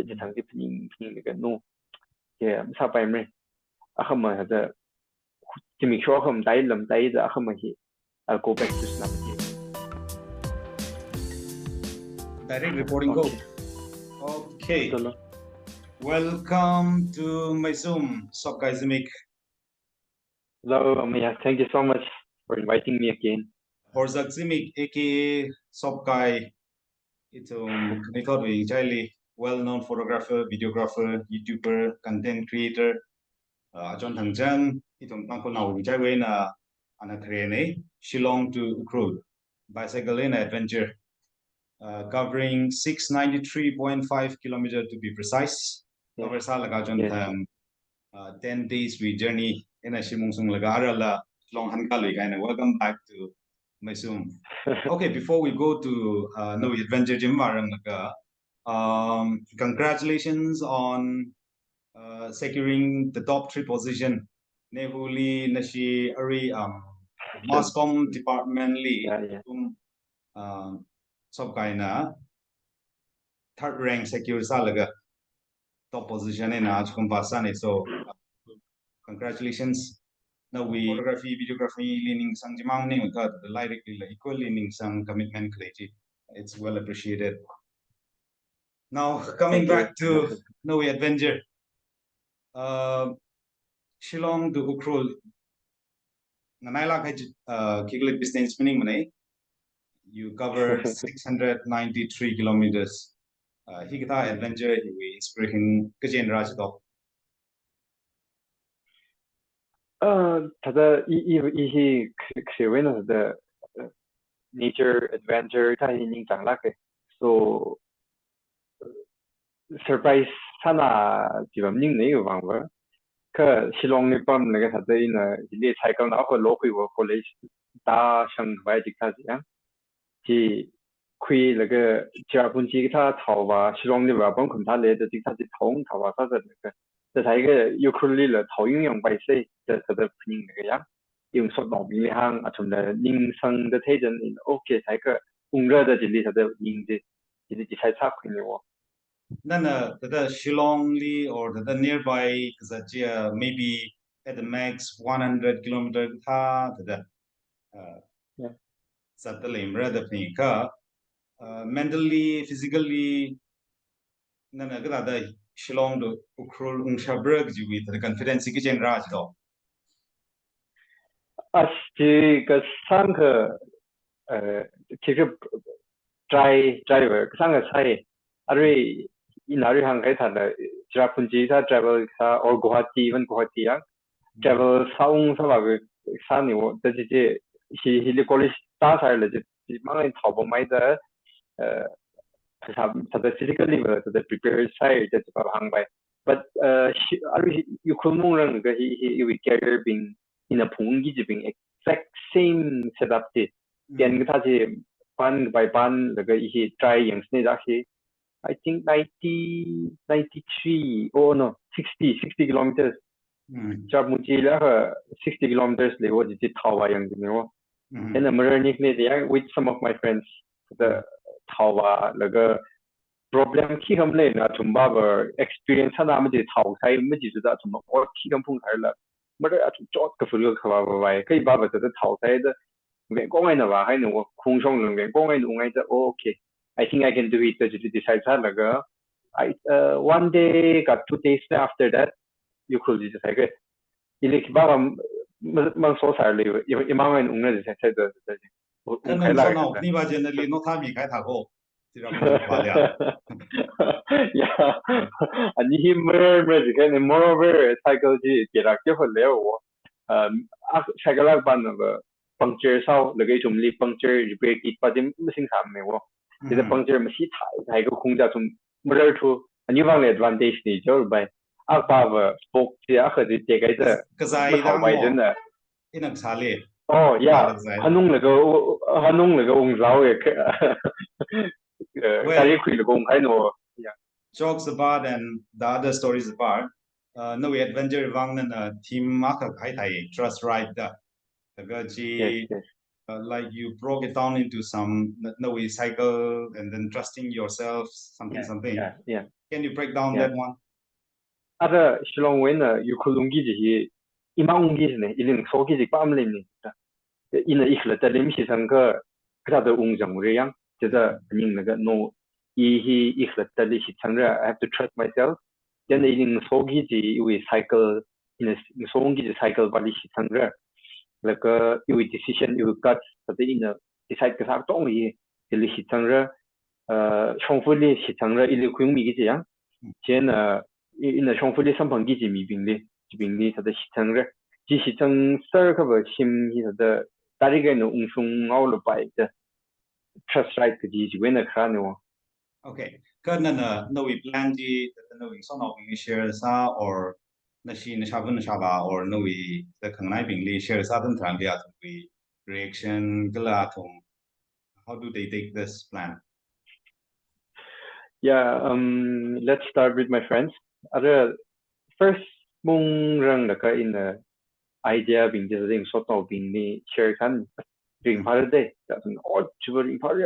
จะทางที่พิงเลยกันนู่นทราบไปไหมมาจะจะมีช่วงคำใจลำใจจะมาที่go back to snap direct reporting go okay welcome to my Zoom Sopkaizimik. Hello Amaya, thank you so much for inviting me again. Horzak Zimik aka Sopkai it's a well-known photographer, videographer, YouTuber, content creator. John Thangjan itong tangko na wijay na anakrene Shillong to Ukhrul bicycle in adventure covering 693.5 kilometers to be precise. Cover sa laga John Thang 10 days we journey in a Shimungsung Lagara la long hankalui kind. Welcome back to my Zoom. Okay, before we go to no adventure Jim Warang congratulations on securing the top 3 position. Nehuli Nashi Ari Moscom Department Lee Sobkaina third rank secure salaga top position in Ajkumpasane. So congratulations. Now we photography, videography, leaning sang jimang ning got the lyrically equal leaning sang commitment kleji. It's well appreciated. Now coming back to no adventure. Shillong to Ukhrul. Nanaila Kiglit distance meaning money. You covered 693 kilometers. Higita adventure we inspiring Kajen Rajdo. 다들 이 그외에는 the nature adventure 타이닝 장락에 so surprise sana 지금님 내가 방법 그 실롱이 밤 내가 다들이나 이제 사이클 나고 로크고 콜레지 다 상와이 직타지야 지亏那个加分机他淘吧실롱이 와본 검사래도 직타지 통淘吧他的那个这才一个ukulele投影用摆设的它的拼那个样，用手动名行啊，从的铃声的推荐，OK才个温热的这里它的音的，这里才差可能我。那the Shillongli or the nearby because maybe at the max 100 kilometer tha the satellite rather pinka mentally physically na the Shillong do Ukhrul Ungshabrug with the confidence kitchen raj do. As个三个其实driver 三个菜，阿瑞那瑞行开他的，只要分机他 travel 他 or Guwahati even Guwahati 啊 travel saung sa ba sa ni wo 这些he college 打下来就慢慢淘宝买的他的 physically 他的 prepare 晒这把行摆 but you could more than he we carry being in a pungi being exact same setup the then他是班 by 班那个一些 try 样式那些 I think 93 oh no 60 kilometers จากมุจีแล้ว60 kilometers เลยว่าจะท้าวายังไงวะ and I'm running there with some of my friends the ท้าวาแล้วก็ problem ที่เขาเล่นนะทุ่มบ้าแบบ experience ถ้าเราไม่ได้ท้าวใช้ไม่ได้จะได้ทุ่มว่าที่เขาพุ่งใช้ละไม่ได้ทุ่มจอดกับฝุ่นก็เขาว่าไว้ก็อีบ้าแบบจะท้าวใช้的เรื่องก้องไงนะว่าให้หนูคุ้งช่องเรื่องก้องไงหนูไงจะโอเค I think I can do it จะจะ decide ซะแล้วก็ one day กับ 2 days after that you could just say good อีเล็กบ้ามันโซ่สายเลยอีมันไม่อุ้งเลยจะใช่ตัวนั่นนั่นเรานี่ว่า generally นกท่ามีใครถามโอ้ที่เราพูดว่าเลย呀อันนี้เมื่อจะแค่ใน moreover psychology เกี่ยวกับเกี่ยวกับแล้วpsychology บ้านแบบ puncture เศร้าแล้วก็ทุ่มรี puncture break it ประเดี๋ยวไม่สิ่งสามเนี่ยวะแต่ puncture มันชี้ถ่ายก็คงจะทุ่มเมื่อทุกอันนี้ว่าเลย advantage นี่จะรู้ไหม把spok 这和这这个的，可是好外人的，一能差嘞。哦呀，他弄那个红烧的，他也可以公开喏。Jokes apart and the other stories apart, no adventure wang na team maka kai thai trust right da. Like you broke it down into some no way cycle and then trusting yourself something. Yeah. Can you break down that one? Ada Shillong wena yukulungi ji imaungi ne iling sogi ji pamlim ni ina ikhla talim si sangka kada ungjang reyang jada ning naga no hi ikhla tali si sangra I have to trust myself then iling sogi ji we cycle in a sogi ji cycle bali si sangra laka you decision you cut but in a decide ka sa tong yi ili si sangra shongfuli si sangra ili kung mi gi yang chen in a shongfuli sampang gi ji mi bingli sa da si sangra ji si sang sir ka ba sim hi da tariga no ungsung ngau lo pai da trust right ka ji wena kha no. Okay, kana no we plan di no we son of share sa or na shi na shabun shaba or no we the kangnai bingli share sa dan tran dia we reaction gala thong. How do they take this plan? Yeah, let's start with my friends. First mong rang ka in the idea being just ring sort of being ni share kan ring par de that all chiber ring par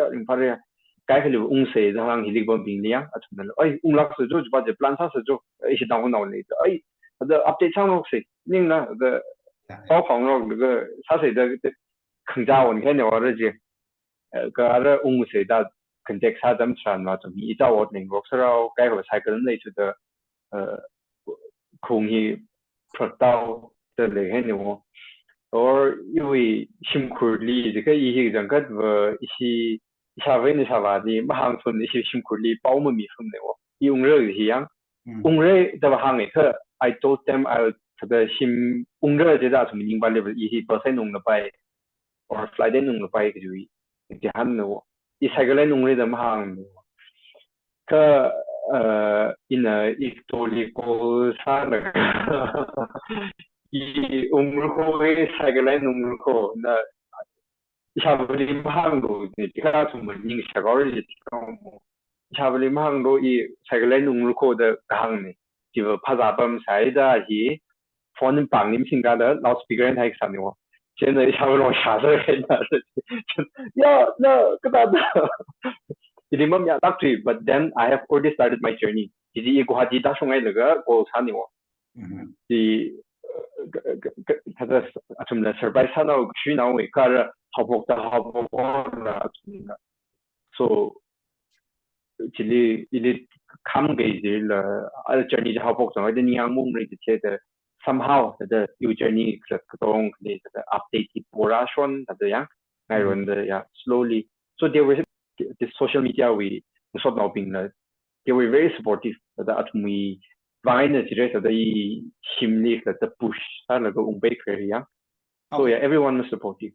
cái cái ung se da hang hilig bom being liang at na ai lak se jo ba de plan sa se jo ai si dang no ni ai the update sang no se ning na the bao khong no the sa se de khang ja won kai ne wa de ka ara se da context ha dam chan ma to mi da wo ning rock sa cái cái cycle nei to the khung hi protao de le he ne wo or 因为辛苦里这个一些人个一下问的啥吧的，马上分一些辛苦里包么米分的我，用热一样，用热这个行业课 I told them I 这个新用热这个什么明白了不？一些 percent 弄了拜，or flight 弄了拜个就一喊的我，一下个来弄的马上的，个因一多里过啥了。이 umurko 사글라인 umurko 나 샤블림 항로 제가 좀 닝 샤거리 샤블림 항로 이 사글라인 umurko의 항네 지금 파자범 사이다 이 폰은 방님 신가的 loudspeaker 还上的我现在샤블로 샤서 했나 야나 그다다 이름은 야 딱지 but then I have already started my journey 이제 이거 하지 다 송에 내가 고 사는 거 이他的什么 surprise 他到去哪位个人好不了，so 这里看给人了，journey 就好不总，而且你样梦里这些的 somehow 他的有 journey 这个东西的 update 波拉顺他这样，那人的呀 slowly so there was this social media we sort of being they were very supportive that we Vine is just the chimney that the push like a bakery yeah so yeah everyone was supportive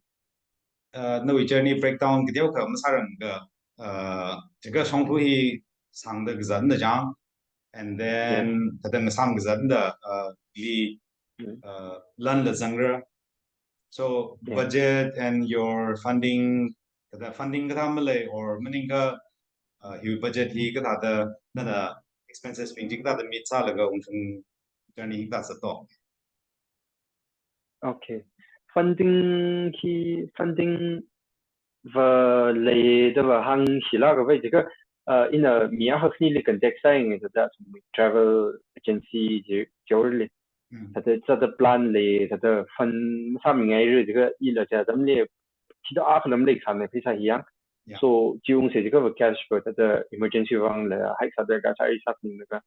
no journey breakdown cái điều cái mà sao cái song thu hi sang được dẫn được chẳng and then cái đó sang được dẫn được đi learn the genre so budget and your funding cái funding cái tham lệ or mình cái huge budget hi cái đó là expenses being that the meets are go journey that's the top. Okay. Funding và lấy đó là hàng xí la cái vậy cái in a mía học sinh lịch context sang cái đó travel agency kiểuเลย它的 plan เลย它的分上面个这个一了在咱们的其他阿可能类看的非常一样。So 就用这个 cash 它的 emergency fund 了，还是的个在一下子那个，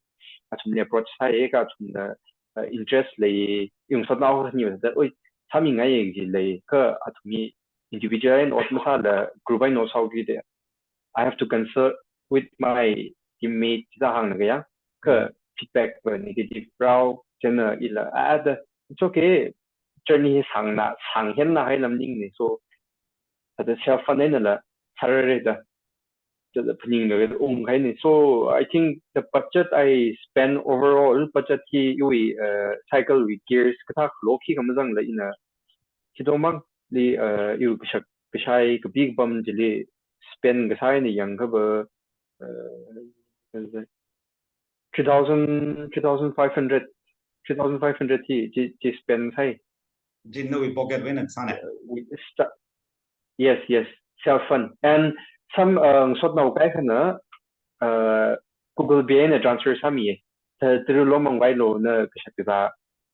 从那 approach 它一个从的interest 来用说到你们的喂，他们个也是来个从你 individual and 我们啥的 group I know how to do I have to consult with my teammate 这行那个样，个 feedback 个 negative 不真的一了的 it's okay journey 上天那还能定的说，它的 self funding 了。Salary the putting the so I think the budget I spend overall budget he cycle with gears kata loki kamazang la ina kidomang li you bishai ka big bum jili spend gasai ni yang ka ba 2500 he spend sai didn't know we pocket when it's on yes self fund and some sort of cái nữa Google Pay na transfer sami ta tiru lo mang wai lo na kashakta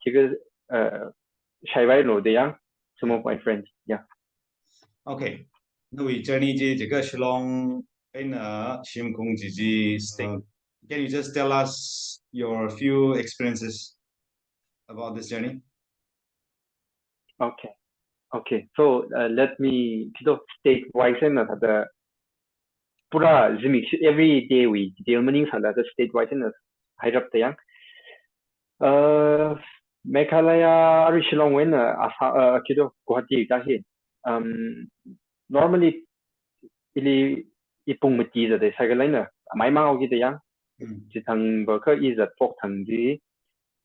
chiga shai wai lo de yang some of my friends yeah Okay,那we journey这个是 long in Shim Kung Ji state. Can you just tell us your few experiences about this journey? Okay, so let me state wise na the pura zimi every day we deal meaning sa the state wise na hirap ta yang Meghalaya ari Shillong wen asa Guwahati ta hi normally ili ipung mati da de sa ga laina mai ma ogi de yang ji thang ba ka i za tok thang ji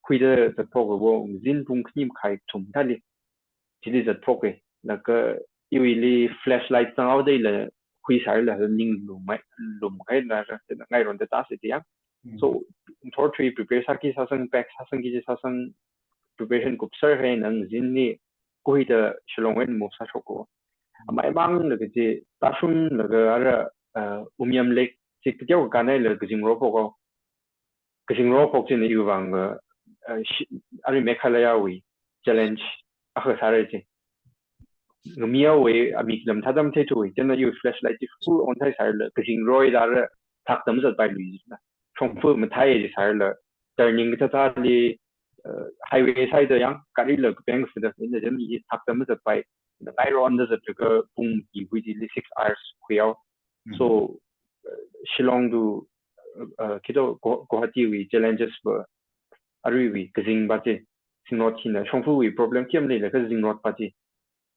khui de za tok wo zin tung knim khai thum ta li ji li za tok e na ka i wi li flashlight sang au de le khui sa la ning lum kai na ra ngai ron de ta se yang so thor tree prepare sa ki sa sang pack sa sang ki sa sang preparation kup sar hai nang zin ni khui de Shillong wen mo sa shoko mai bang le ji ta shun le ga Umiam Lake chỉ cái cái này là cái gì đó trên này vàng ari Meghalaya we challenge à khởi sao đấy người miêu we à mình làm thadam thế thôi cho nên use flashlight full on thay sao là cái gì rồi đó là thắc tấm rất bài lùi trong phương mình thay thì sao là turning cái ta đi highway side yang cái đi là cái bank phải được nên là mình thắc tấm rất bài cái rồi nó rất cái bung gì với đi 6 hours khuya so Shillong du kito Guwahati we challenges ba ari we kazing ba che singot hina shongfu we problem kiam le ka zing not pa che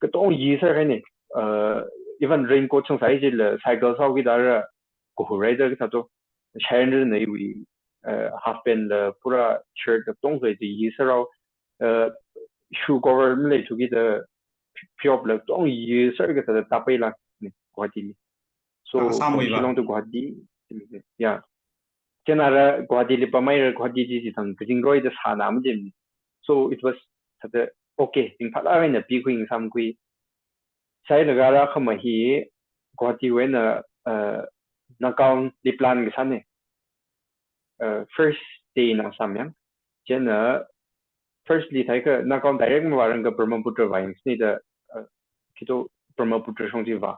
ka to yi sa ne even raincoat chung sai je le cycle sa wi dar ko rider ka to shander ne we half pen le pura shirt the tong ze yi sa ra shoe cover le chu gi de pure le tong yi sa ga ta ta pe la Guwahati so Shillong to Guwahati yeah Kenara Guwahati li pamai Guwahati ji thang kajing roi the sa nam dim so it was the okay in phala na pi khing sam kui sai la gara khama hi Guwahati we na kaung li plan ga sane first day na samyang jena firstly thai ka na kaung direct ma warang ga Brahmaputra wayang ni da kito Brahmaputra shong ji wa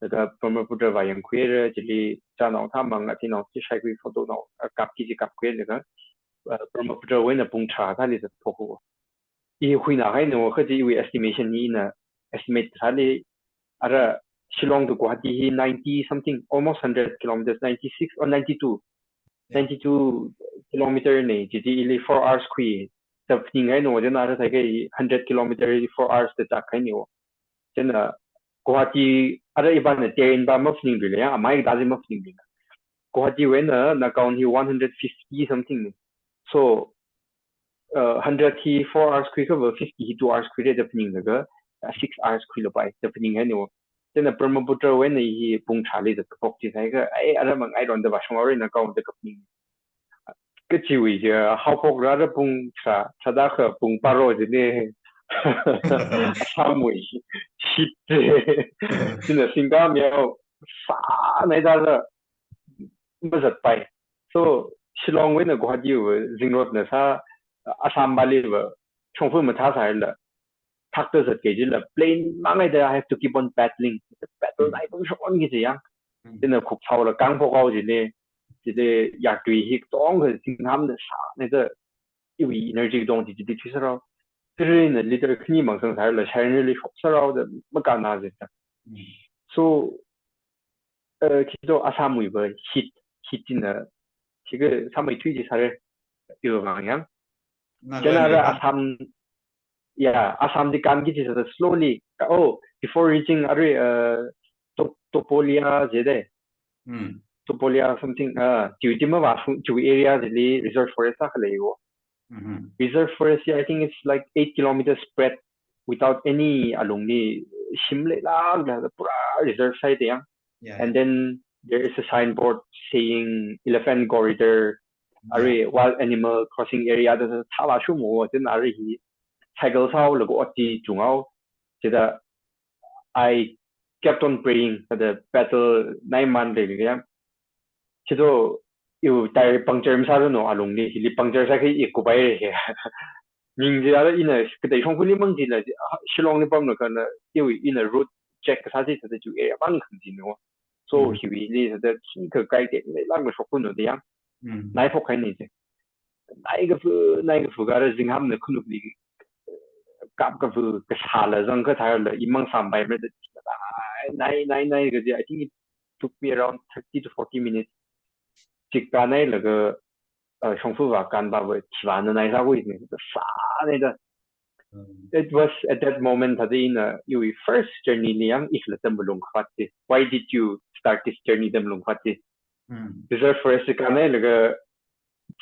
cái Brahmaputra vayang khuya chỉ cha nó tham bằng thì nó chỉ sai quy photo nó cặp cái cặp khuya nữa Brahmaputra với là bung trà它就是破货，伊会哪还呢？或者因为 estimation 呢，estimate 它的Shillong to Guwahati 90 something almost 100 kilometers 96 or 92 kilometer ne chỉ ili 4 hours khuya tập những cái nó cho nó thấy cái 100 kilometer 4 hours de chắc cái nhiều cho nên Guwahati iba na terrain ba mafling bile ya amai dazi mafling bile Guwahati we na kaun hi 150 something so 100 hi 4 hours quick over 50 hi 2 hours quick de pning daga 6 hours quick bai de pning ha no then the Brahmaputra we na hi pung chali de pok ti sai ga ai mang ai ron de ba shong na kaun de kapning cái chi wi ja how pok ra de pung cha da kha pung paro de ne Samui shit真的新加坡啥没得了不是白 so Shillong we na Guwahati we zingrot na sa Assam bali we chongfu ma tha sai la thak to zat ke ji la plane mangai da I have to keep on paddling paddle lai bang shon gi ji yang tin na khuk chau la kang pho gao ji ne ya tui hi tong ge sing ham de sa ne de yi energy dong ji ji chi sa ro这呢，你这个肯定忙生产了，前日里说了的没干那的， so 其实阿萨姆一个 hit 进了，这个他们推荐啥的有方向，现在阿萨姆 yeah 阿萨姆的干基就是 slowly before reaching Topolia 这的，Topolia something 就这么话就 area 这里 reserve forest 那个来过。Reserve forest, I think it's like 8 kilometers spread without any along the Shimle la pura reserve site yeah. And then there is a signboard saying elephant corridor, wild animal crossing area. There's a thala shumo then hi cycle sao lo oti chungao. I kept on praying for the battle 9 months yeah. yêu tai puncture mà sao nó along đi thì puncture sao cái ít của bay rồi nhưng giờ là ina cái đấy không phải mang gì là Shillong này bao nhiêu cái là yêu ina road check cái gì thì chú area bằng không gì nữa so hiểu đi thì cái cái cái này làm cái số phận nó đấy à này phục hay này chứ này cái phụ cái là riêng ham nó không được đi cặp cái phụ cái xa là rằng cái thay là imang sam bay mới được này cái gì I think it took me around 30 to 40 minutes chỉ cái này là cái trong phụ và can bảo với chỉ vào này sao vậy này xa này đó it was at that moment that in your first journey niyang ikhlatam bulong khwati why did you start this journey them bulong khwati this is first kane laga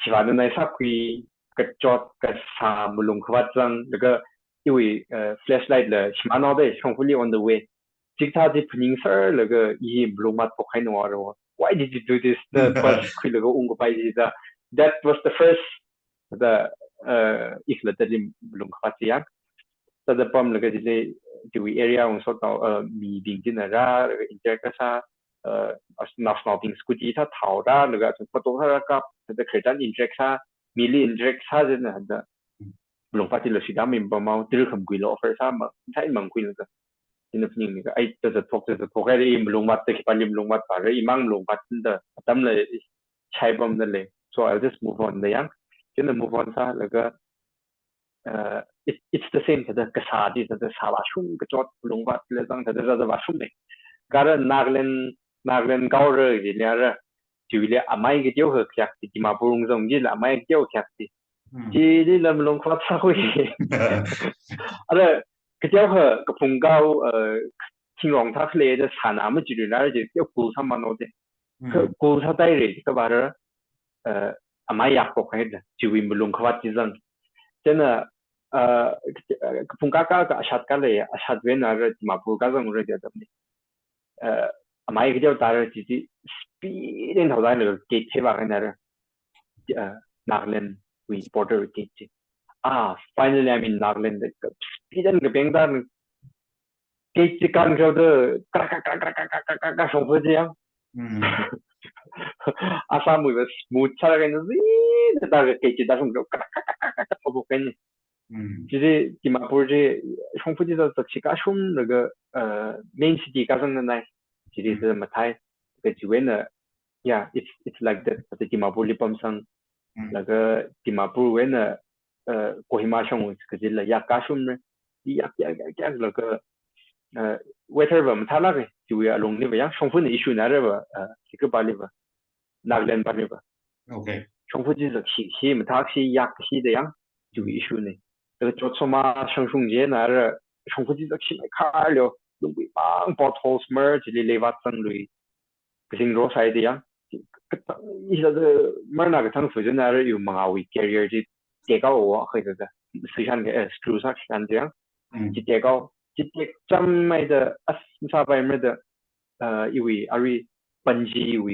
chiwana nai sa kwi ka chot ka sa bulong khwatang laga iwi flashlight la shimano de hopefully on the way jikta di puning sir laga yi bulong mat po khaino aro why did you do this the first kwi laga ung pai da that was the first the ikhlatam bulong khwati yang the pom laga jile the area on sort of mi ding jin ra interact sa national thing scooty tha thau ra laga photo ra ka the cretan interact sa mili interact sa jin da long pati lo sidam im bamau til kham gui lo offer sa ma sai mang kui laga in the ning ga ai the talk ga im long mat te palim long mat pa re imang long mat da tam le chai bom da le so I'll just move on the yang then move on sa laga it's the same the kasadi the sawashum the chot lungbat le dang the the washum ne kar naglen gaur ji le juile amai ge dio he kyak ti ma purung zong ji la mai dio kyak ti ji li lam long khat sa hui ara ke dio he ke phung gao king rong tha le de sana ma ji la ji dio ku sa ma no de ku sa dai re ke ba ra amai yak ko khai de ji wi mulung khwat ji zang真的phung ka ashat ka le ashat ven ar ma pu ka zang re da me mai ke tar ji ji speed in hawai le ke che ba na ra Nagaland we border ke ji finally I'm in Nagaland speed and ke beng da ke ji kan jo de ka so fu ji yang asam we smooth cha ga ni da ke ji da so ko ken 지리 디마포르지 총푸지도 지가 좀 그거 메인시티 가서는 날 지리서 마타이 그 주변에 yeah it's like that the 디마포르 펌상 나가 디마포르에는 고히마숑 그질라 야카숑네 야 그거 weather 봐 타라게 주야 롱네 봐 총푸는 이슈 나르바 지그 발리바 나글렌 발리바 okay 총푸지도 시시 마타시 약시데 양 주 이슈네 cái chỗ số mà sang sung dễ là trong cái gì đó chỉ lại khai liệu đúng bị bang potholes mer chỉ lấy vắt sang lui cái gì đó sai đi à cái ý là cái mer nào cái thằng phụ nhân là yêu mang áo carrier chỉ chế cao ở cái đó sử dụng cái screw sắc cái gì à chỉ chế cao chỉ chế trăm mấy đó sao vậy mấy đó yêu ari bungee yêu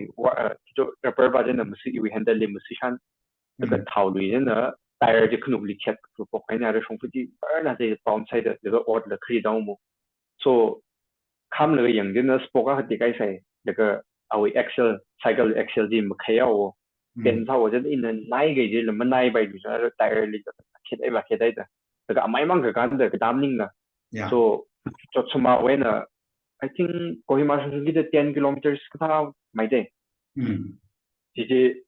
chỗ rubber band nó mới yêu handle mới sử dụng cái tháo lui nữa tire de knub li check ko kaina ra shong fuji na de down side de ord le kri down mo so kam le yang de na spoka hati kai sai de ka awi axle cycle axle ji ma khaya wo ben sa wo de in nai ge ji le ma nai bai du sa tire li khit ai ba khit ai da de ka mai mang ka kan de ka dam ning na so chot suma we na I think kohima shong de 10 kilometers ka mai de ji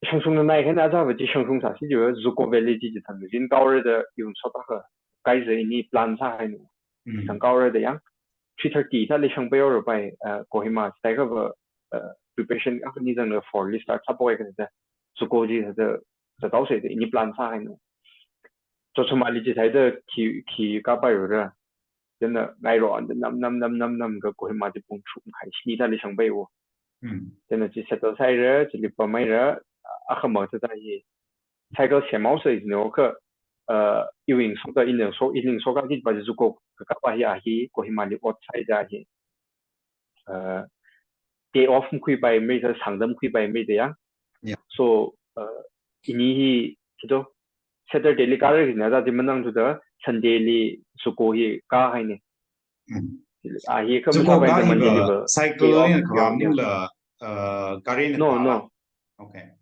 上松的那一天，大家不就上松啥？是就如果为了自己他们人高热的用说到个，该是你 plan 啥还弄，上高热的样，3:30他你上班了呗，过去嘛，在个preparation 啊，你那个 for list 差不多个的，如果就到时的你 plan 啥还弄，做出嘛你就在这去搞白热的，真的挨热的，那个过去嘛就不出开，你他你上班哦，真的就吃到菜热，这里不买热。akan mo ta yi cycle semau se no ka iwing so ka in so ka dit ba ju ko ka pa hi a hi ko hi ma li outside da hi day off kui bai me ta sangdam kui bai me de yang so ini hi kido Saturday li ka ri na da di manang tu da Sunday li su ko hi ka hai ni a hi ka ma bai da man li ba cycle ni ka ni la garin no okay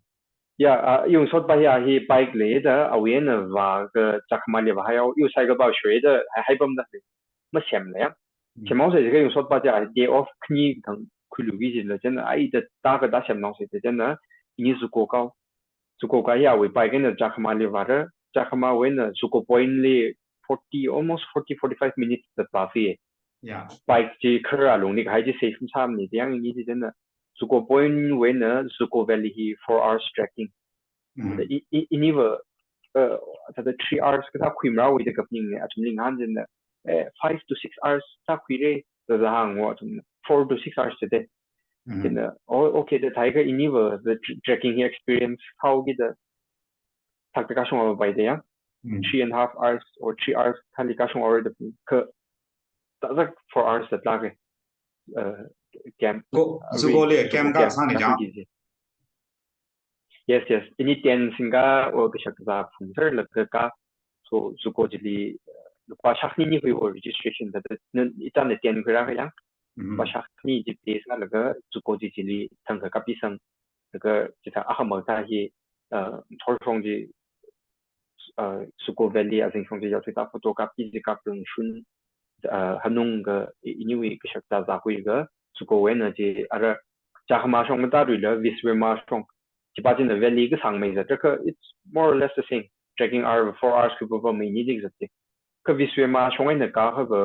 Yeah, yung sort ba ya hi bike le da awen wa ge jakma le ba ya yu cycle ba shui de hai bam da ma xem le ya前毛水这个用说大家 day off 你等亏留意了真的哎的大个大xem毛水的真的你是过高足够高呀为 bike 的 jakma le ba de jakma wen su ko point le 40 almost 45 minutes 的 buffet Yeah. bike 这 car 啊龙你还是 safe 差你这样你是真的su ko point wen su ko valley 4 hours trekking ini va the 3 hours ka khui mra wi de kap ning ne atum ning han jin 5 to 6 hours ta khui re the hang wa atum 4 to 6 hours today in the okay the tiger ini va the trekking experience how gi the tak ka shong ba de ya 3.5 hours or 3 hours kan ka shong or de ka ta 4 hours da la ge camp so go le camp ka sa ni ja yes ini ten singa o ka shak za phun ser la ka so zuko jili pa shakni ni hui or registration da ita ne ten gra ga yang pa shakni ji pe sa la ga zuko jili thang ka pi sang ga ji ta a ma ta hi thor song ji suko valley a sing song ji ya ta photo ka pi ji ka plung shun hanung ga ini wi ka shak za hui ga suko wen ji ara cha ma shong ta ri la viswe ma shong ji ba jin the valley ga sang mai za ka it's more or less the same trekking hour 4 hours people for me needing that ka viswe ma shong ai na ka ha ga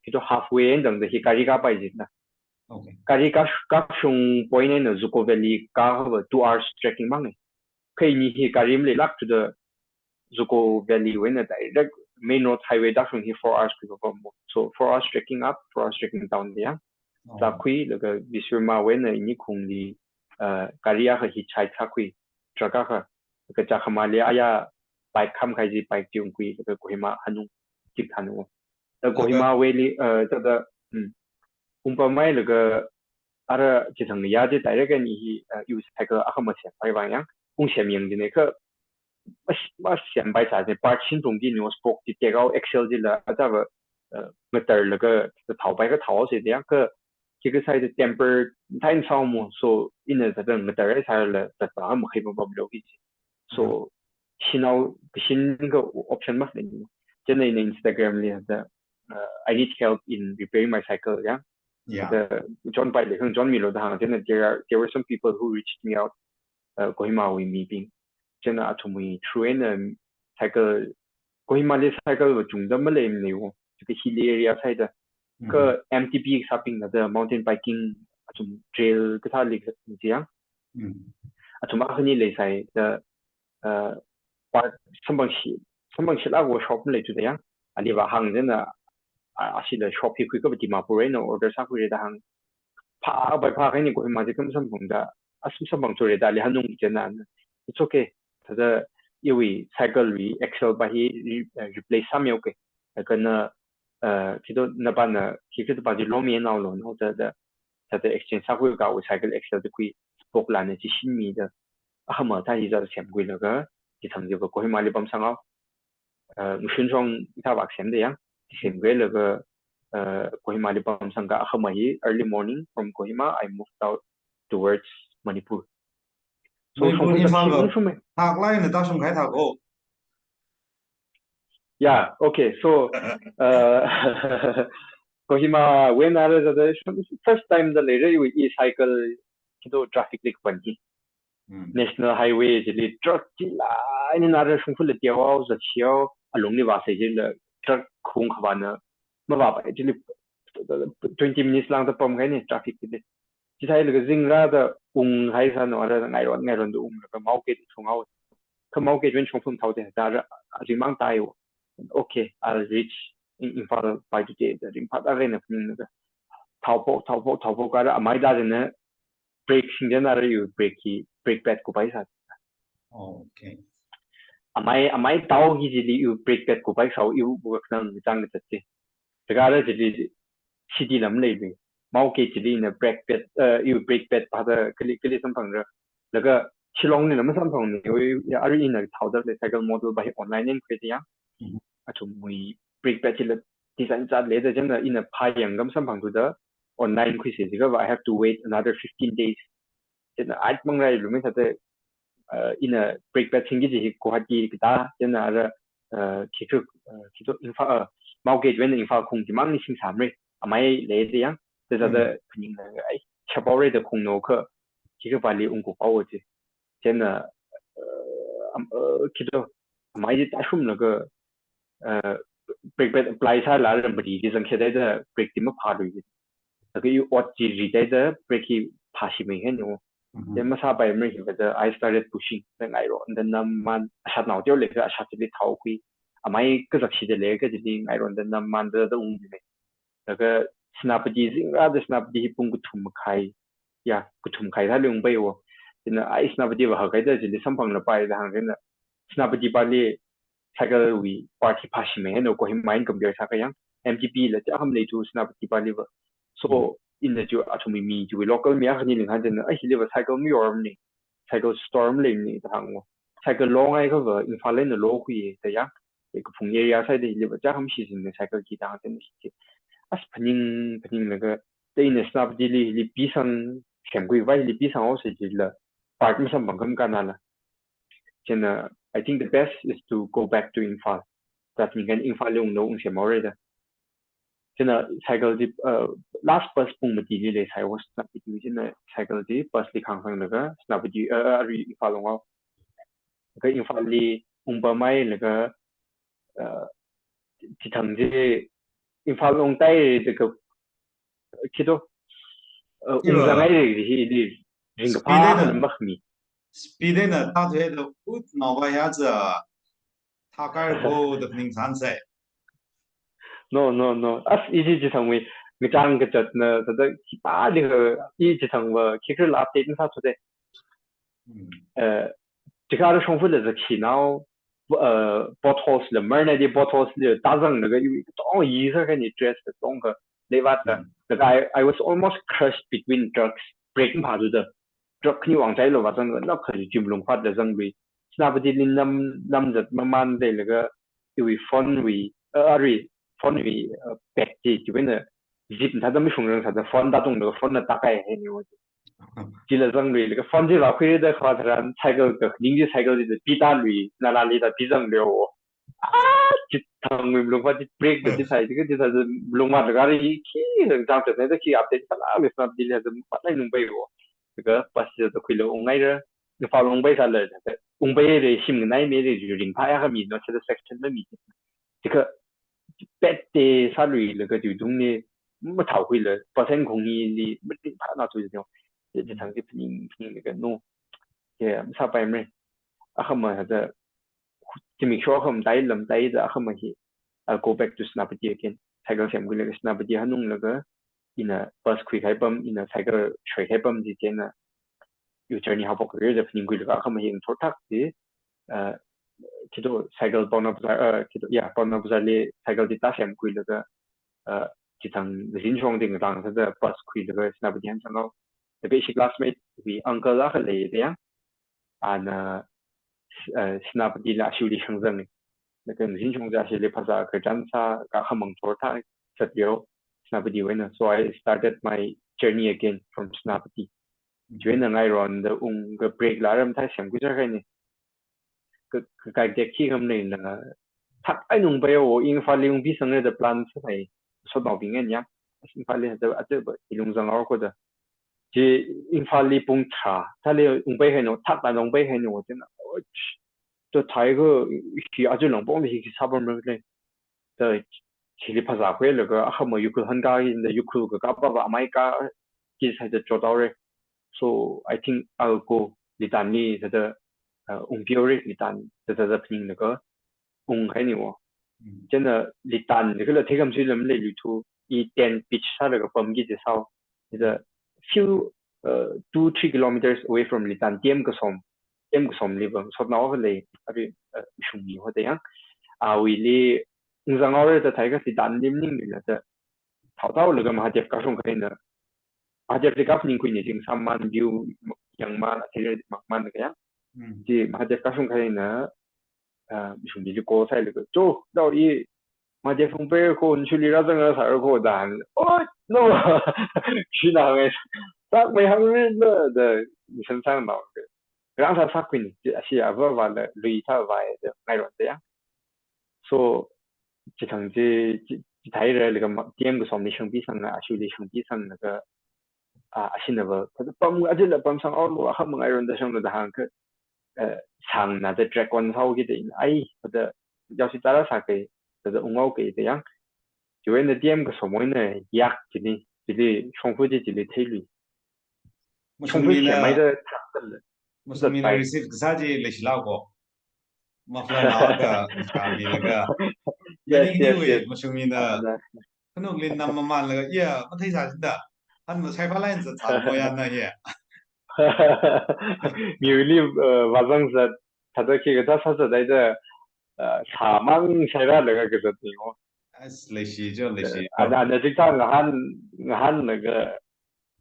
kito halfway end the hikari ka pai jit na okay kari ka shong point na zuko valley ka ha 2 hours trekking mang kai ni hikari le lak to the zuko valley when a direct main road highway da shong hi 4 hours people for so 4 hours trekking up 4 hours trekking down there ta khui le ga viswe ma when ni khung li kari ya ha hi chai ta khui traka ka ka cha khama le aya bike kham khai ji bike tiung kui ka kohima hanu tik hanu da kohima weli da umpa mai le ga ara ji thang ya ji direct ni use cycle a khama se pai wang yang ung shem yang ji ne ka ma shem bai sa de part chin dong ji ni spoke ji te gao excel ji la da ba meter le ga da thao bai ka thao se de yang ka ki ka sai de temper tain sao mo so in da da meter sai le da ba ma khai ba lo ki so now shin ga option mas din chen in Instagram li da I need help in repairing my cycle yeah the John Pai le John Milo da chen there were some people who reached me out Kohima we meeting chen atumui train cycle Kohima le cycle wa chung da ma le ne wo the hill area side da ka MTB shopping da mountain biking atum trail ka tha le ji yang atum a ni le sai da sambang shi la wo shop le tu da yang ali ba hang den na a shi le shop hi ku di ma pore no order sa ku re da hang pa ba pa kai ni ko ma ji kam sambang da asu sambang tu re da li hanung je na it's okay da yewi cycle ri excel ba hi replace sam yo ke ka na kido na ba na ki kido ba ji lo mi na lo no da exchange sa ku ga wo cycle excel de ku spok la ne ji shin mi da a ma ta ji da chem ku le ga thì thằng gì có hiểm bom sang áo xuyên trong ta bạc xem đấy á thì xem cái là có hiểm bom sang cả hôm ấy early morning from Kohima I moved out towards Manipur so from Imphal thak lai na ta sum khai thak o yeah okay so Kohima when I was the first time the later you e-cycle to traffic lick bunny national highway jili truck jila ini nara shungfu le tiao za chiao along ni wa se jila truck khung khwana ma ba ba jili 20 minutes lang ta pom kai ni traffic ni ji thai le jing ra da ung hai sa no ra ngai ron du ka mau ke chung au ka mau ke wen chung phum thau de da ra jing mang tai okay I'll reach in far by today the ring pat are na pin da thau po ka ra mai da ne break sing na ra you break pad ko pai sa okay amai tao gi jili you break pad ko pai sau you work nang chang de che daga ra jili city lam le be mau ke jili na break pad you break pad pa da kli sam phang ra daga shillong ni nam sam phang ni you are in a thau da le cycle model by online in kre ya achu mui break pad jili design cha le da jang na in a phai yang gam sam phang du da online quiz is I have to wait another 15 days Jadi आज mengenai lu misalnya ina break bed tinggi jadi kuhati kita jadi ada kita kita info mau ke jual info kung di mana sing samre amai le dia yang jadi ada pening na ai cabore de kung no ke kita balik ungku bawa je jadi kita amai di tasum na ke break bed apply sa la ran beri di sang kita ada break di mana padu je tapi what jadi ada break ki pasi mengen yo then masabay mo I started pushing then I wrote and then man asat na audio leka asat li tau kui amai ke zakshi de leka jadi I wrote then man de ung ni daga snap ji zinga de snap ji pung kutum kai ya kutum kai ta leung bai wo then I snap ji ba kai de jadi sampang na pai da hang then snap ji ba li cycle we party pashi me no ko him mind computer sa kayang MGP la ja ham le tu snap ji ba li so in the jo atomi mi jo local mi ha ni ling han den ai li ba cycle mi orm ni cycle storm ling ni ta hang cycle long ai ko ga in fa len lo hu ye ta ya e ko phung ye ya sai de li ba ja ham shi sin cycle ki ta den shi as paning na ga de in snap di li pi sang shem gui vai li pi sang o se ji la part mi sam bang kam ka na la chen I think the best is to go back to infal that mean infal le ung no ung shem already真的 cycle 的last bus 碰唔地嚟睇我 snap 啲真係 cycle 啲 bus 啲康康那個 snap 啲引發龍哦，個引發啲唔買那個啲藤啲引發龍帶這個其實唔上來啲人個怕很乜咪 speed 呢，他覺得不腦巴下子，他該個的平常噻。no as easy chỉ thằng mình trang cái chật nè thật ra khi ba đi hơi ý chỉ thằng mà khi cái lạp tết nó sao thôi chỉ có trong phút là chỉ nào bottles là mấy này đi bottles là đa dạng là cái đó ý sao cái này dress là đó cái lấy vắt là I was almost crushed between drugs breaking part of the drug như hoàng trái là vắt rằng nó khởi chìm lùng phát là rằng vì sao bây giờ năm giật man đây là cái vì fun vì phone vì bẹt gì chỉ bên là dịp他都没承认他的 phone 打动那个 phone 的大概很牛，记得rằng vì cái phone 这老亏的话，他采购个邻居采购的比大率那里的比上了哦，就他们龙华就 break 的就采这个就他是龙华这个一起当时那个去 update 啦，为什么比了就发来龙背哦，这个不是都亏了我爱着，你发龙背啥了，龙背的新闻那一面的就人派还米，那是 section 的米，这个。bad day salary 那个就中呢，没逃回了，% 空你没得怕那做这种，这场就拼那个弄，也啥办没，他们还是就没说他们带的，他们是go back to Snapchat again，才个想过那个 Snapchat 他弄那个，ina bus 开开泵，ina 才个吹开泵之间呢，有阵你好不可以的拼过那个，他们用 product 的，kita cycle pon apa kita ya pon apa sale cycle kita sem kui le kita zin chong ding dang sa bus kui le snap dian chang the basic classmate we uncle la le dia an snap di la shu li chang zeng le kan zin chong ja shi le phasa ka jan sa ka hamang thor tha sat yo snap di when so I started my journey again from snap di join the ngai ron the ga break la ram tha sem ku ja kai ni cái khi hôm nay là thắt anh nung bây giờ in phát liên bị sang the plan thế này số đạo bình anh nhá in phát liên ở đây bởi in lung ở đó chỉ in phát liên bung cha ta liên nung bây giờ nó thắt là nung bây giờ nó thế nào tôi thấy cái khi ở chỗ nung bung thì khi sắp bấm lên rồi chỉ là phát ra cái là cái họ mà yêu hơn cái in the yêu cái các bà mai cái chỉ sai được chỗ đó rồi so I think I'll go đi tàn đi thế biore litan da pning na ko hai ni wo chen litan ni ko the gam sui lam le lu tu I 10 pitch sa la ko pam gi de sao the few 2-3 kilometers away from litan tiem ko som li bang so na ho le ari shung ni ho de yang we le ung zang aur da thai ga litan lim ning ni la da thao thao le ga ma jep ka song kai na a jep de ka ning ku ni jing sam man view yang ma la the man ka yang thì mà giờ các sông khai nữa chúng đi cô sai được chỗ đâu ý mà giờ phong bê cô xử lý ra rằng là sao cô đàn ôi no khi nào nghe Sak may hangin the isang sang nào rang sa sak queen si ava wala lui ta vai de ngai ro de so chỉ thằng chỉ thấy rồi là cái tiêm cái xong đi sang bi sang à xử lý sang bi sang那个啊新的不，他是帮我这了帮上奥路啊，他们爱人的上的行去长那的 drag one 后给的，哎，或者要是打了啥个，就是我给的样，就因那点个什么呢，压这里重复的这里推理，重复写没的他的了，这 Musumina 在。receive kasaji lishlago. Mafla nawaga mishkabi laga. Yes, Yani yes, yes. niwe Musumina kanok lin nam maman laga yeah mathai sa jinda. Han ma sai palain sa tal mo yan na ye. 미리 와장자 다들 다 사서 내가 사망 세라 내가 그랬더니고 As leshi jo leshi jo. 아나 직장 한 내가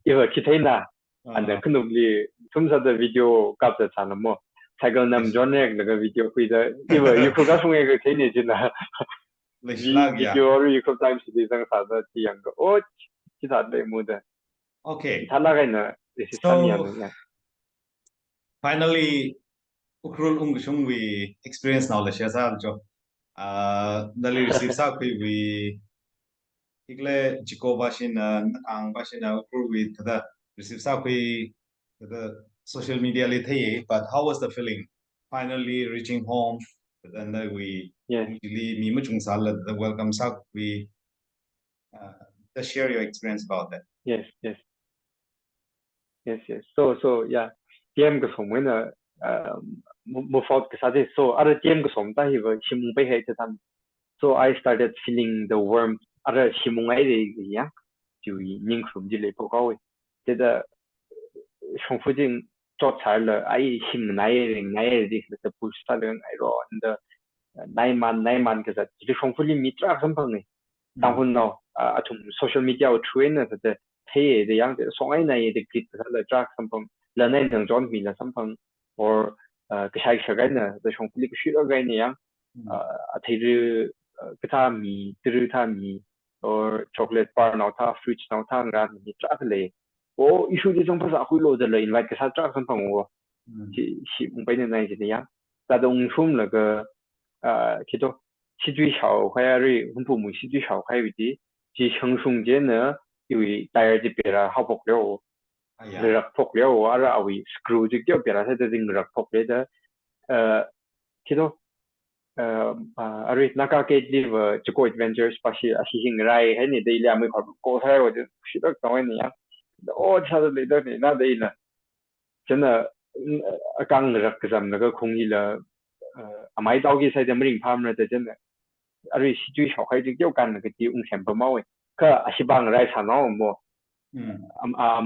이거 기타이나 안데 그놈이 tum사의 비디오 값잖아 뭐 최근 남 전에 내가 비디오 보이다 이거 유코가 송에 그 개념이잖아 Lishlagia. 비디오를 유코 타임스 디자인 사다 지양 거 기타데 뭐다 Okay. 달라가는 this is So sam이야 finally ukrul ungshung we experience knowledge ya sa jo. Dali receive sa we igle jiko bashina ang bashina ukrul we tada receive sa the social media li thay but how was the feeling finally reaching home and then we yes usually mi muchung sal the welcome sa we just share your experience about that. yes yes yes yes so yeah tiêm cái phòng mới là một phút cái sao thế so ở tiêm cái phòng ta thì vừa chim bay hay cho tham so I started feeling the warmth ở chim ấy thì gì á就nhìn không chỉ lấy báo cáo ấy thế là trong附近做菜了哎chim来的是不是他的哎咯的奈man cái啥就是trong附近米抓什么呢当然咯从 social media 我出呢它的嘿的样子所以呢也得给它的抓什么lần này thường chọn mình là sản phẩm or cái sai sở cái này từ trong cái suy đoán cái này yang thấy được cái tham mì từ tham mì or chocolate bar nào tha fruits nào tha ra mình trả lại ô issue đi trongภาษาคุยโลดเลย invite cái sao trả sản phẩm của chỉ muốn bên này thì yang ta đồng chung là cái cái đó戏剧小块啊，阮父母戏剧小块有啲，是轻松啲呢，因为大家这边啊好不了。Rak pok leo ara awi screw jik yo pera sa ding rak pok le da kito ari naka ke live chiko adventures pashi ashi hing rai he ni dei le ami ko sa ro de shi da ka ni ya o cha de le da ni na dei na chen na akang rak zam na ga khong ni la amai dau gi sai de mring pham na de chen na ari shi ju shao khai jik yo kan na ke ti ung sem pa mau ka ashi bang rai sa no mo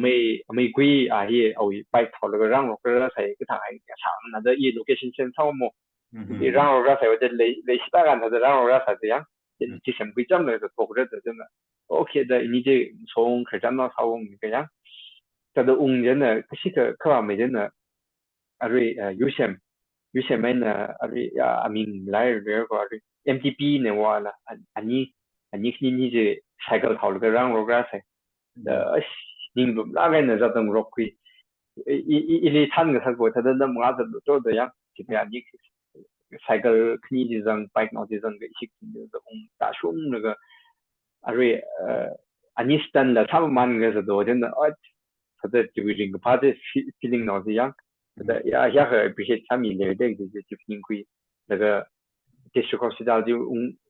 ไม่คุยที่เอาไปถอดแล้วก็ร่างเราก็ใส่ก็ถ่ายฉากนั้นจะยีโลเคชั่นเช่นเท่าโมที่ร่างเราก็ใส่ว่าจะเลยสตาร์กันแต่ร่างเราก็ใส่ยังที่สมคุยจำเลยจะถูกเรื่องแต่เนี่ยโอเคแต่นี่จะส่งขยันมาเท่าก็ยังแต่ตัวองค์เนี่ยก็是个เขาว่าไม่เนี่ยอะไร有些没呢อะไรอามินไลน์เรื่องก็อะไร MTP เนี่ยว่าละอันนี้นี่จะใช้ก็ถอดแล้วก็ร่างเราก็ใส่ning lum la ngai na za dang rok kui i li than ga sa go ta da ma za do da ya ti ya ni cycle kni ji zang bike no ji zang ge shi ki de ong ta shum na ga are ani stan la tham man ga za do den a ta da ji wi ring pa de feeling no ji yang da ya ya ga bi he tham mi le de ji ji ning kui da ga de shi ko si da ji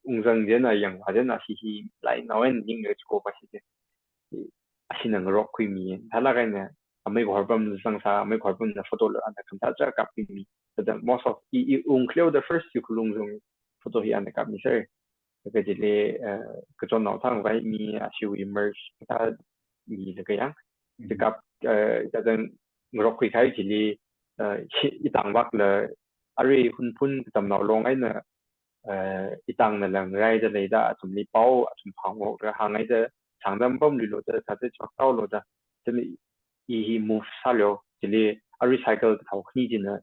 ong zang de na yang wa de na hi lai no en ning ge ko pa si de asin ang rock kui mi talaga na amay ko harbam sang sa amay ko harbam na photo la ana kan ta ka pi mi the most of clear the first you kulung zong photo hi ana ka mi sir ka jile ka jon na thang vai mi asiu immerse ta mi le ka yang the ka ta den rock kui kai jile itang bak le ari hun pun tam na long ai na itang na lang rai da le da chum li pau chum phang wo ra hang ai da 장단법 리로드 다들 적다울로다 근데 이 move 살려 근데 recycle 더 흔히지는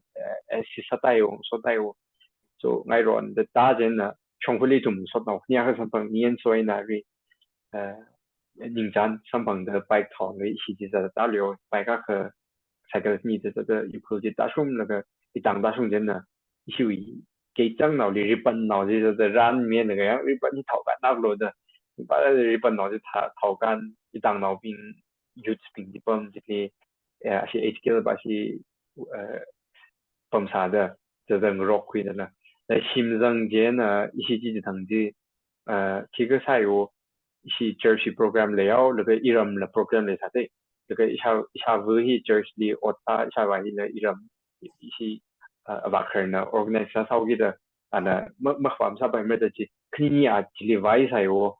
시사다요 소다요 so ngay rồi the ta trên là trong cái lý chúng số nào nhà cái sản phẩm nhiên soi là 宁战上帮的拜讨的一起在大流拜个个才个你的这个有科技大众那个一当大众真的，一起给张脑里日本脑子的燃面那个样，日本你讨干那个的，把日本脑子讨干一当脑兵youth兵的帮这里是 HQ 把是帮啥的这个 rock 会的呢，那新增间呢一些积极成绩这个赛有。是 jersey program 了，那个伊朗的 program 了啥的，那个一下子去 jersey 我打一下完了伊朗一些瓦克呢 organize 啥个的，那没法啥办没得去，肯定啊，这里外赛哦，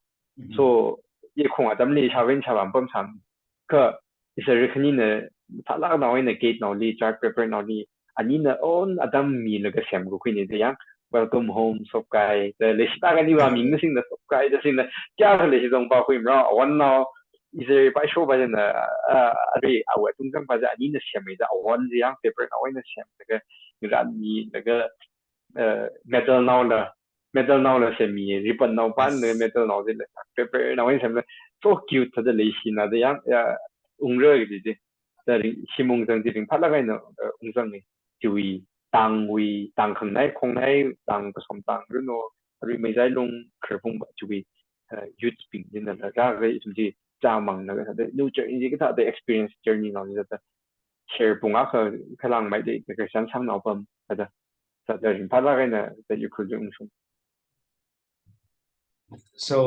所以也空啊，咱们一下完下完不上，可是肯定呢，他那个脑呢 gate 脑里 chart paper 脑里，啊你呢 on 啊咱们那个项目可以这样。Welcome home 熟街，你大概你话明星的熟街就是呢，加上那些种包括么，one now 一些摆手把人呢，对啊，我中间把这你的前面的 one 这样 paper 那我那前那个你那个metal now 了，metal now 了前面日本now 版的 metal now 的 paper 那我前面做 cute 的类型那这样红热的这，在新梦中这边拍那个呢，红上的就以。当为当ข้างในคงใน当ผสม当หรือโนหรือไม่ได้ลงเครื่องแบบจุยยุดปิงนี่นั่นแหละก็เลยสมมติจามังนะก็ได้ดูเจอนี่ก็ได้ experience journey เราเนี่ยจะ share ปุ่งอ่ะคือพลังไม่ได้ก็ฉันช่างเอาไปก็ได้แต่เดี๋ยวพลังกันนะแต่อยู่คือจุงชง So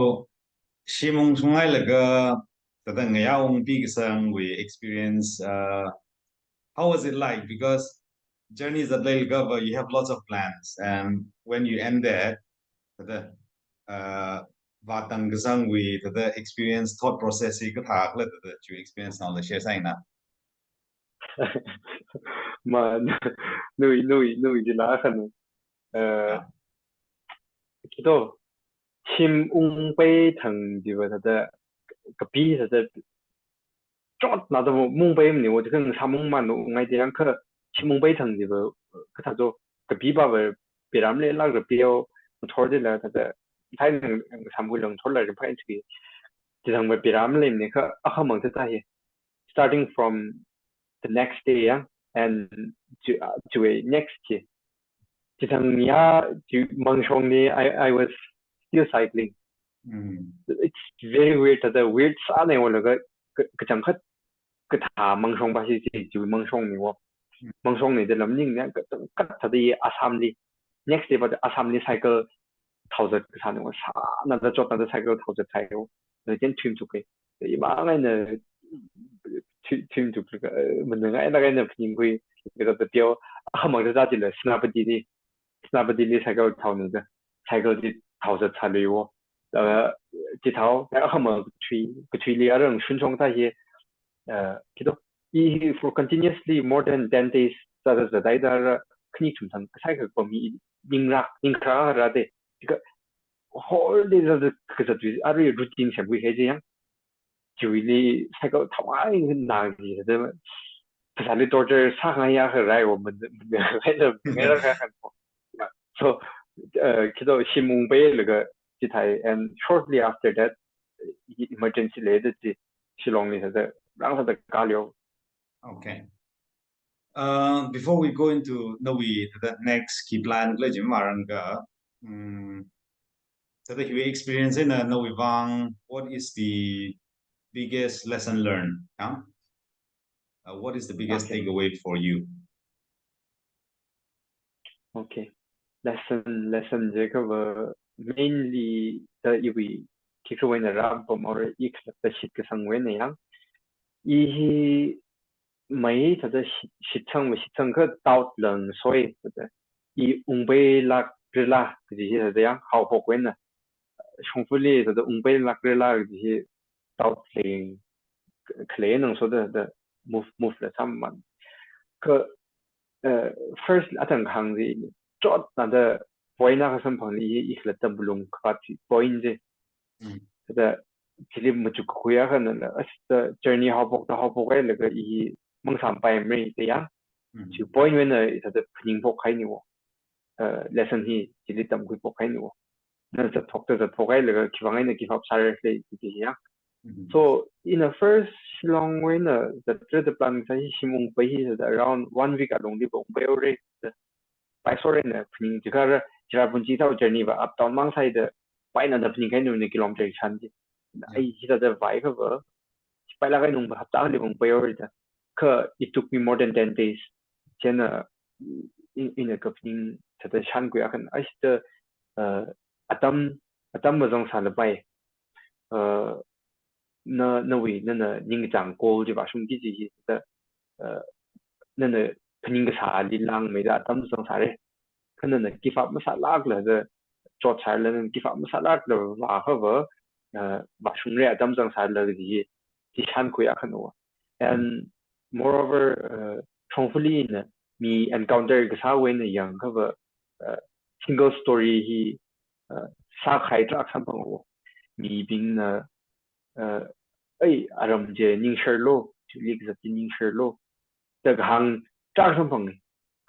Shimong sungai lega tadang ngayong big sang we experience how was it like because journeys at Lale Gova, you have lots of plans, and when you end there, the vatang gesang we the experience thought process you thak le the you experience now the share sign na มาหนุ่ยจะลาขันคิดว่าชิมอุ้งไปทางที่ว่า他的กบี他的จอด那都มุ่งไปมันเนี่ย我就跟他มุ่งมันอุ้งไงเดียงคือชิมอุ้งไปทางที่ว่าคือ他就กบีบ่าว别人เลยลากกบีเอาทอดได้แล้ว他的ท้ายหนึ่งทำกุลงทอดเลยจะไปที่ที่ทาง别人เลยเนี่ยคืออ่ะเขามองจะได้ starting from the next day yeah, and to a next year ที่ทางเนี้ยที่บางช่วงนี้ I was still cycling it's very weird แต่ weird 啥呢我那个จังคัดก็ถามบางช่วงภาษีที่บางช่วงนี้ว่าบางช่วงนี้แต่ลำนิ่งเนี่ยก็ถ้าที่อาสามนี้ next day ว่าอาสามนี้ cycle ท่าจะก็ถามว่า啥那จะจด那จะ cycle ท่าจะ cycle 那件 trim 就可以แต่บางไงเนี่ย trim 就这个มันยังไง那个เนี่ยพิงคุย那个เดียวเขามองจะได้จีเลย snap ดี cycle ท่านี้的 cycle ที่ท่าจะ cycle ว่าที่ท่าแล้วเขามองก็ช่วยเลี้ยง顺从那些คิดว่าfor continuously more than 10 days จะได้ขึ้นชุมชนใช่คือผมมียิ่งครั้งอะไรเด็กก็ whole day ก็จะอะไร routine เช่นวิธีเช่น就你ใช่ก็ทำไมนานทีแต่ภาษาลิตัวจะสร้างอะไรอะไร我们ไม่ได้看 so คิดว่าชิมงไปแล้วก็ที่ไทย and shortly after that emergency เลยที่ชิลองนี่แต่ร่างเขาจะกาเลียว okay before we go into the next key plan le jim marang ga so that you experience in Novi Vang what is the biggest lesson learned huh? What is the biggest takeaway for you okay lesson 这个mainly 的一位其实为了让我们一个的习个成为那样一每他的习成个到冷水的一被拉日拉这些这样好不惯呢重复的他的被拉日拉这些到冷可能说的 move 了他们可first 那等康的做那的 point 那个身旁的一个的不龙夸起 point 的的其实没就可以啊可能了的 journey 好不哎那个一梦想ไปไม่这样就 point 原来他的拼搏开你我lesson ที่其实等会搏开你我那จะทกไอ้那个期望ไอ้那个 give up 啥嘞这些 So in the first long way the plan sa himung pa around 1 week along the bong pa already by sorry na pning jikar jira bunji tau journey ba up down mang side by na da pning kai nu ni kilometer chan ji ai hita the vai ka ba by la kai nung ba hap ta ni bong pa already it took me more than 10 days chen in a company the chan gu akan ai the atam ma jong sa la bai那位那长高对吧？兄弟姐姐的那肯定个啥的浪没的，他们说啥嘞？可能give up 么啥拉了的，做菜了give up 么啥拉了，哇呵不把兄弟他们说啥了的看过也很多，and moreover thankfully me encounter 个啥way呢样个不single story he啥开着看朋友，me 并ai aram je ning sherlo lik zat ning sherlo ta hang char sam phang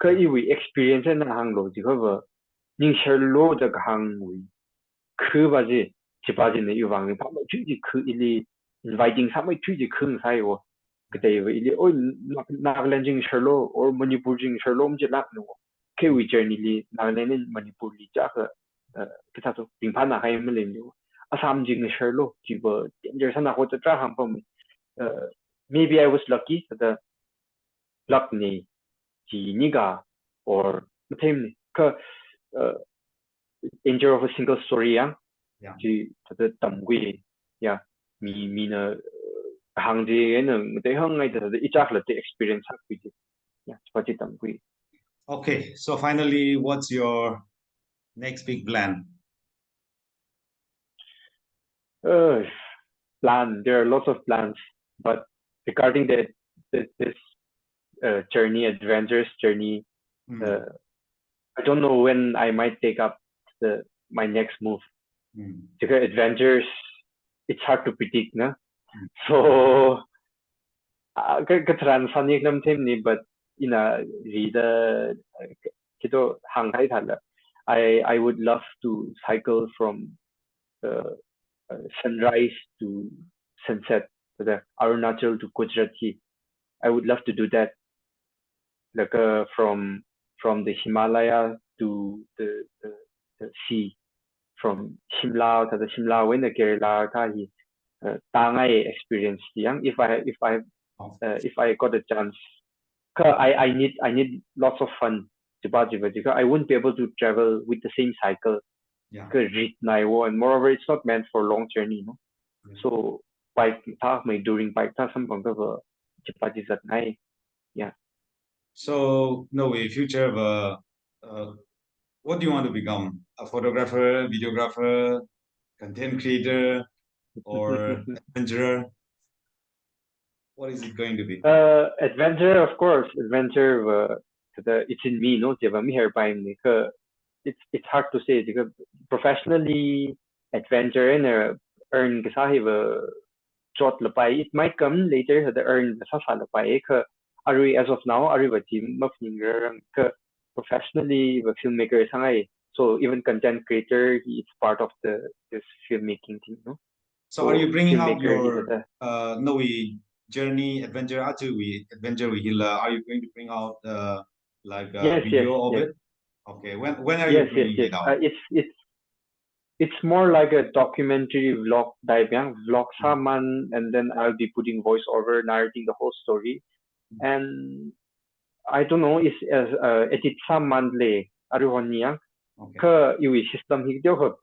ka I we experience na hang lo ji ba ning sherlo da hang we khu ba ji ji ba ji ne yu wang pa ma chu ji khu ili inviting sa mai chu ji khung sai wo ka dai we ili oi nagaland jing sherlo or manipur jing sherlo m je lak no ke we journey li nagaland manipur li cha ka ta to ping pa na hai me le Assam jing sherlo jiba danger sana ho tra ham pam maybe I was lucky the luck ni ji niga or them ni ka danger of a single story yang ji the tam gui ya mi na hang ji en de hang ngai the ichak la the experience ha pi ya pa ji tam gui. Okay, so finally what's your next big plan? Plan. There are lots of plans, but regarding this journey, adventurous journey, I don't know when I might take up my next move. Because adventures, it's hard to predict, na. So, katran sanik nam thêm ni, but reader kito hanghai thala. I would love to cycle from sunrise to sunset, the Arunachal to Gujarati. I would love to do that, like from the Himalaya to the sea, from Shimla to the Shimla when the Kerala tahi tangai experience yang if I got a chance. I need lots of fun. I wouldn't be able to travel with the same cycle. And moreover, it's not meant for long journey, no. So bike during bike some yeah. So no way future what do you want to become? A photographer, videographer, content creator, or adventurer? What is it going to be? Adventure, of course. Adventure it's in me, no? It's hard to say because professionally adventure and earn short it might come later the earn as of now professionally the filmmaker so even content creator it's part of this filmmaking thing, no? So are you bringing out your journey adventure adventure are you going to bring out like a video of it? Okay, when are you bringing it out? It's more like a documentary vlog type, vlog saman, and then I'll be putting voiceover narrating the whole story. And I don't know, it's edit saman le aruhoniya. Ka iwi system higdo ho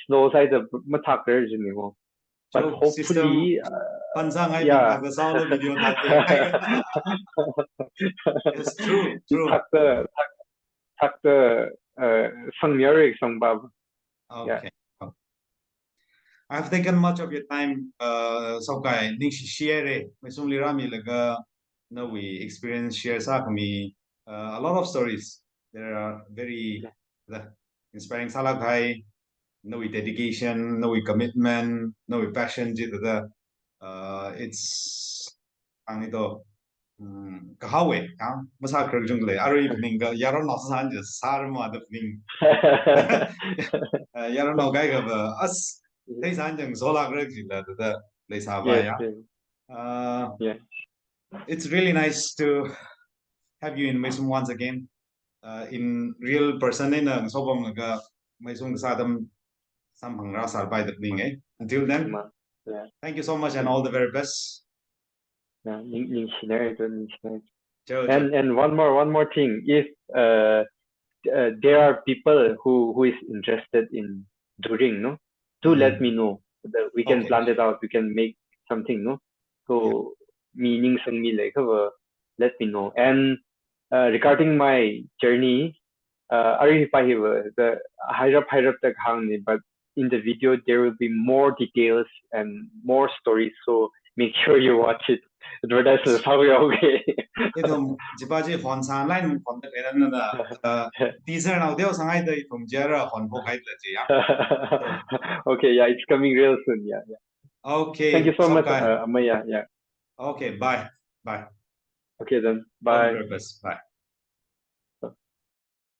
slow side of matakers mo. But hopefully yeah. It's true. Okay. I've taken much of your time. So kai ning share mesumli rami laga no we experience share sa kami a lot of stories. There are very inspiring salag hai no we dedication, no we commitment, no we passion jita it's anito kahawe masa kerjung le aru evening ga yaro no san just sarma the evening yaro no gai ga as hey san jang zola kerjila the Leisava, Yes, yeah. yes. It's really nice to have you in Maisum once again. In real person in sobom naga Maisum sadam samhangra sarbai the Until then, Yeah. thank you so much and all the very best. Yeah. Ciao, And one more thing. If there are people who is interested in doing, no, do let me know. We can Okay. plan it out. We can make something, no. So meaning sang me like let me know. And regarding my journey, the higher up the hang, but in the video there will be more details and more stories. So make sure you watch it. Advertisement how okay. Itum jibaji hon san line hon the kailan na teaser now deo sangai the from jara hon ho kai ya. Okay, yeah, it's coming real soon. Yeah, yeah. Okay. Thank you so much, Sokai. Amaya. Yeah. Okay, bye. Bye. Okay then. All the Bye. very best. Bye.